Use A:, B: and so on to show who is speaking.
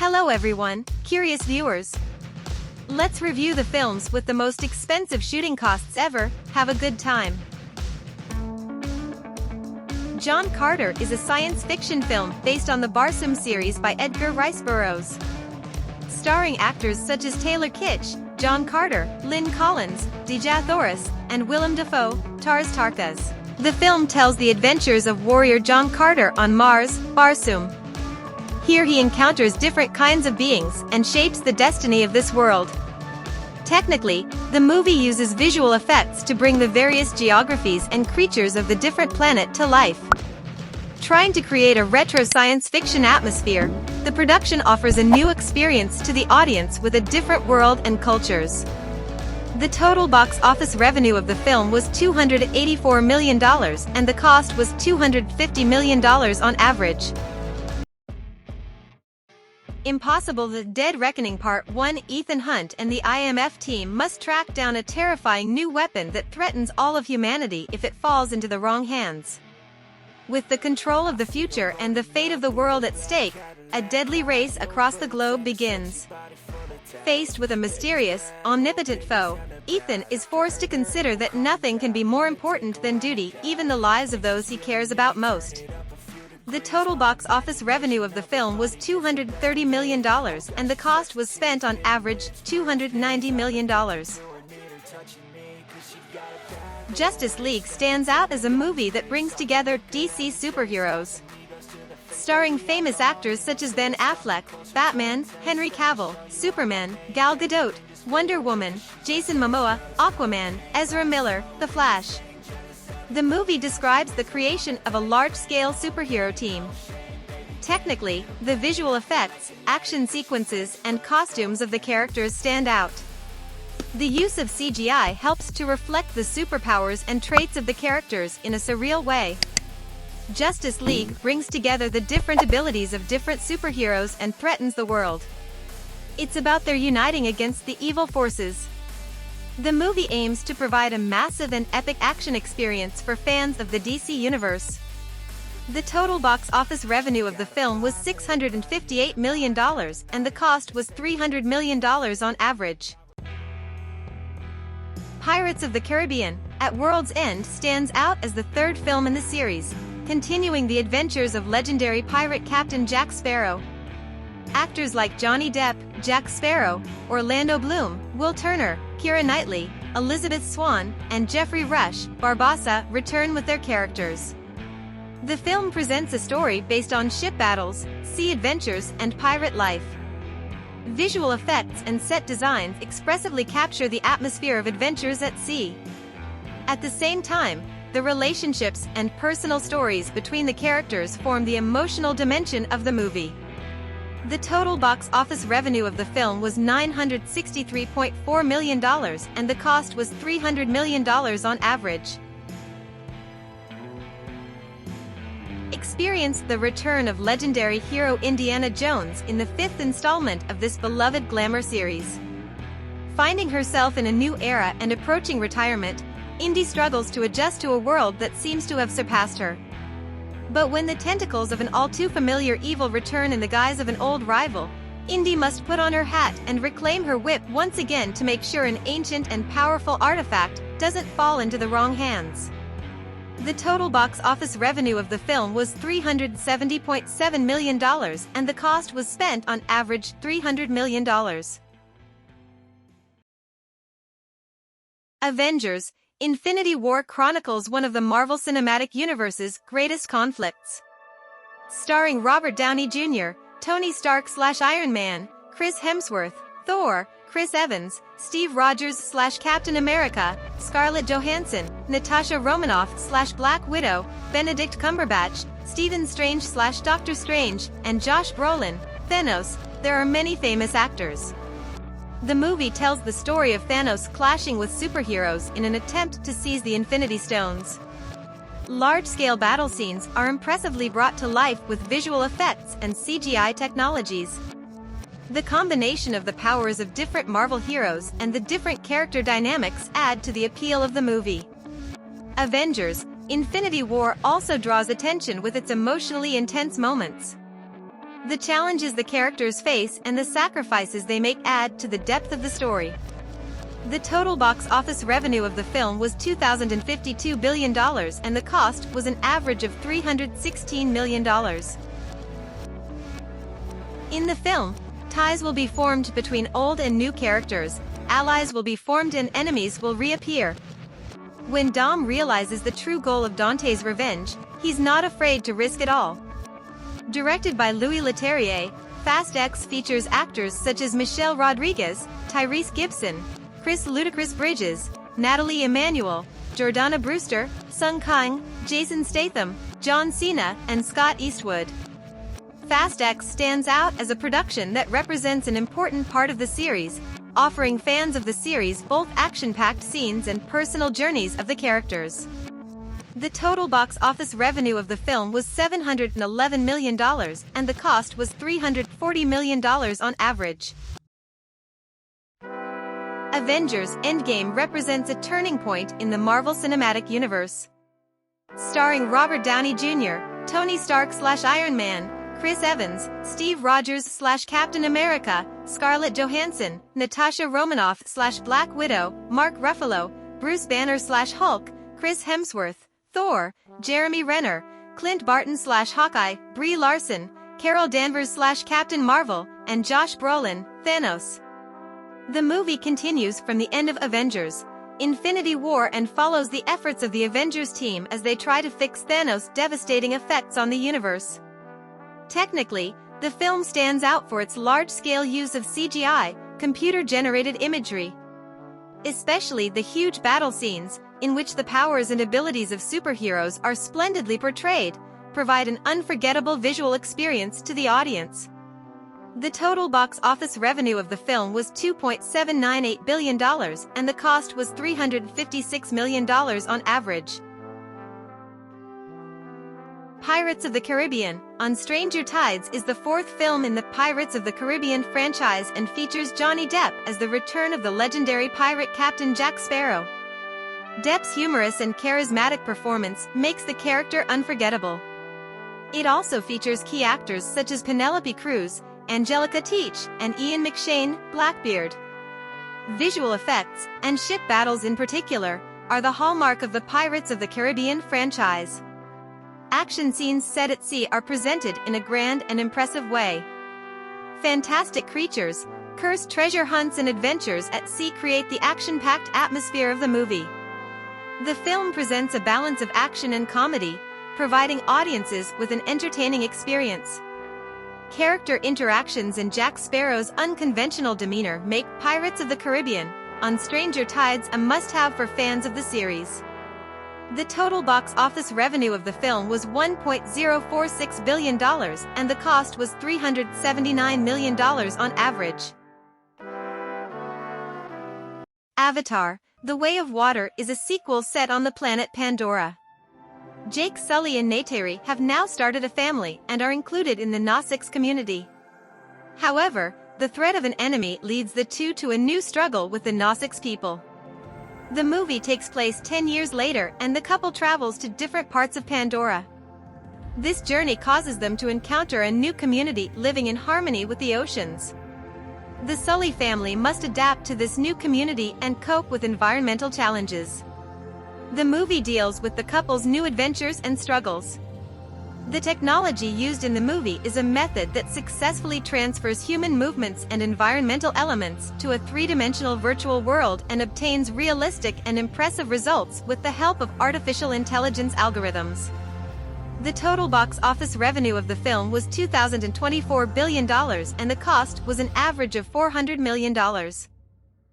A: Hello everyone, curious viewers. Let's review the films with the most expensive shooting costs ever. Have a good time. John Carter is a science fiction film based on the Barsoom series by Edgar Rice Burroughs. Starring actors such as Taylor Kitsch, John Carter, Lynn Collins, Dejah Thoris, and Willem Dafoe, Tars Tarkas. The film tells the adventures of warrior John Carter on Mars, Barsoom. Here he encounters different kinds of beings and shapes the destiny of this world. Technically, the movie uses visual effects to bring the various geographies and creatures of the different planet to life. Trying to create a retro science fiction atmosphere, the production offers a new experience to the audience with a different world and cultures. The total box office revenue of the film was $284 million, and the cost was $250 million on average. Impossible: The Dead Reckoning Part 1. Ethan Hunt and the IMF team must track down a terrifying new weapon that threatens all of humanity if it falls into the wrong hands. With the control of the future and the fate of the world at stake, a deadly race across the globe begins. Faced with a mysterious, omnipotent foe, Ethan is forced to consider that nothing can be more important than duty, even the lives of those he cares about most. The total box office revenue of the film was $230 million, and the cost was spent on average $290 million. Justice League stands out as a movie that brings together DC superheroes. Starring famous actors such as Ben Affleck, Batman, Henry Cavill, Superman, Gal Gadot, Wonder Woman, Jason Momoa, Aquaman, Ezra Miller, The Flash. The movie describes the creation of a large-scale superhero team. Technically, the visual effects, action sequences, and costumes of the characters stand out. The use of CGI helps to reflect the superpowers and traits of the characters in a surreal way. Justice League brings together the different abilities of different superheroes and threatens the world. It's about their uniting against the evil forces. The movie aims to provide a massive and epic action experience for fans of the DC universe. The total box office revenue of the film was $658 million, and the cost was $300 million on average. Pirates of the Caribbean: At World's End stands out as the third film in the series, continuing the adventures of legendary pirate Captain Jack Sparrow. Actors like Johnny Depp, Jack Sparrow, Orlando Bloom, Will Turner, Keira Knightley, Elizabeth Swann, and Jeffrey Rush, Barbossa, return with their characters. The film presents a story based on ship battles, sea adventures, and pirate life. Visual effects and set designs expressively capture the atmosphere of adventures at sea. At the same time, the relationships and personal stories between the characters form the emotional dimension of the movie. The total box office revenue of the film was $963.4 million, and the cost was $300 million on average. Experience the return of legendary hero Indiana Jones in the fifth installment of this beloved glamour series. Finding herself in a new era and approaching retirement, Indy struggles to adjust to a world that seems to have surpassed her. But when the tentacles of an all-too-familiar evil return in the guise of an old rival, Indy must put on her hat and reclaim her whip once again to make sure an ancient and powerful artifact doesn't fall into the wrong hands. The total box office revenue of the film was $370.7 million, and the cost was spent on average $300 million. Avengers: Infinity War chronicles one of the Marvel Cinematic Universe's greatest conflicts. Starring Robert Downey Jr., Tony Stark/Iron Man, Chris Hemsworth, Thor, Chris Evans, Steve Rogers/Captain America, Scarlett Johansson, Natasha Romanoff/Black Widow, Benedict Cumberbatch, Stephen Strange/Doctor Strange, and Josh Brolin, Thanos. There are many famous actors. The movie tells the story of Thanos clashing with superheroes in an attempt to seize the Infinity Stones. Large-scale battle scenes are impressively brought to life with visual effects and CGI technologies. The combination of the powers of different Marvel heroes and the different character dynamics add to the appeal of the movie. Avengers: Infinity War also draws attention with its emotionally intense moments. The challenges the characters face and the sacrifices they make add to the depth of the story. The total box office revenue of the film was $2,052 billion and the cost was an average of $316 million. In the film, ties will be formed between old and new characters, allies will be formed and enemies will reappear. When Dom realizes the true goal of Dante's revenge, he's not afraid to risk it all. Directed by Louis Leterrier, Fast X features actors such as Michelle Rodriguez, Tyrese Gibson, Chris Ludacris Bridges, Natalie Emmanuel, Jordana Brewster, Sung Kang, Jason Statham, John Cena, and Scott Eastwood. Fast X stands out as a production that represents an important part of the series, offering fans of the series both action-packed scenes and personal journeys of the characters. The total box office revenue of the film was $711 million, and the cost was $340 million on average. Avengers: Endgame represents a turning point in the Marvel Cinematic Universe. Starring Robert Downey Jr., Tony Stark/Iron Man, Chris Evans, Steve Rogers/Captain America, Scarlett Johansson, Natasha Romanoff/Black Widow, Mark Ruffalo, Bruce Banner/Hulk, Chris Hemsworth, Thor, Jeremy Renner, Clint Barton/Hawkeye, Brie Larson, Carol Danvers/Captain Marvel, and Josh Brolin, Thanos. The movie continues from the end of Avengers: Infinity War and follows the efforts of the Avengers team as they try to fix Thanos' devastating effects on the universe. Technically, the film stands out for its large-scale use of CGI, computer-generated imagery. Especially the huge battle scenes, in which the powers and abilities of superheroes are splendidly portrayed, provide an unforgettable visual experience to the audience. The total box office revenue of the film was $2.798 billion, and the cost was $356 million on average. Pirates of the Caribbean: On Stranger Tides is the fourth film in the Pirates of the Caribbean franchise and features Johnny Depp as the return of the legendary pirate Captain Jack Sparrow. Depp's humorous and charismatic performance makes the character unforgettable. It also features key actors such as Penelope Cruz, Angelica Teach, and Ian McShane, Blackbeard. Visual effects, and ship battles in particular, are the hallmark of the Pirates of the Caribbean franchise. Action scenes set at sea are presented in a grand and impressive way. Fantastic creatures, cursed treasure hunts and adventures at sea create the action-packed atmosphere of the movie. The film presents a balance of action and comedy, providing audiences with an entertaining experience. Character interactions and Jack Sparrow's unconventional demeanor make Pirates of the Caribbean: On Stranger Tides a must-have for fans of the series. The total box office revenue of the film was $1.046 billion, and the cost was $379 million on average. Avatar: The Way of Water is a sequel set on the planet Pandora. Jake Sully and Neytiri have now started a family and are included in the Nausicaa community. However, the threat of an enemy leads the two to a new struggle with the Nausicaa people. The movie takes place 10 years later and the couple travels to different parts of Pandora. This journey causes them to encounter a new community living in harmony with the oceans. The Sully family must adapt to this new community and cope with environmental challenges. The movie deals with the couple's new adventures and struggles. The technology used in the movie is a method that successfully transfers human movements and environmental elements to a three-dimensional virtual world and obtains realistic and impressive results with the help of artificial intelligence algorithms. The total box office revenue of the film was $2,024 billion, and the cost was an average of $400 million.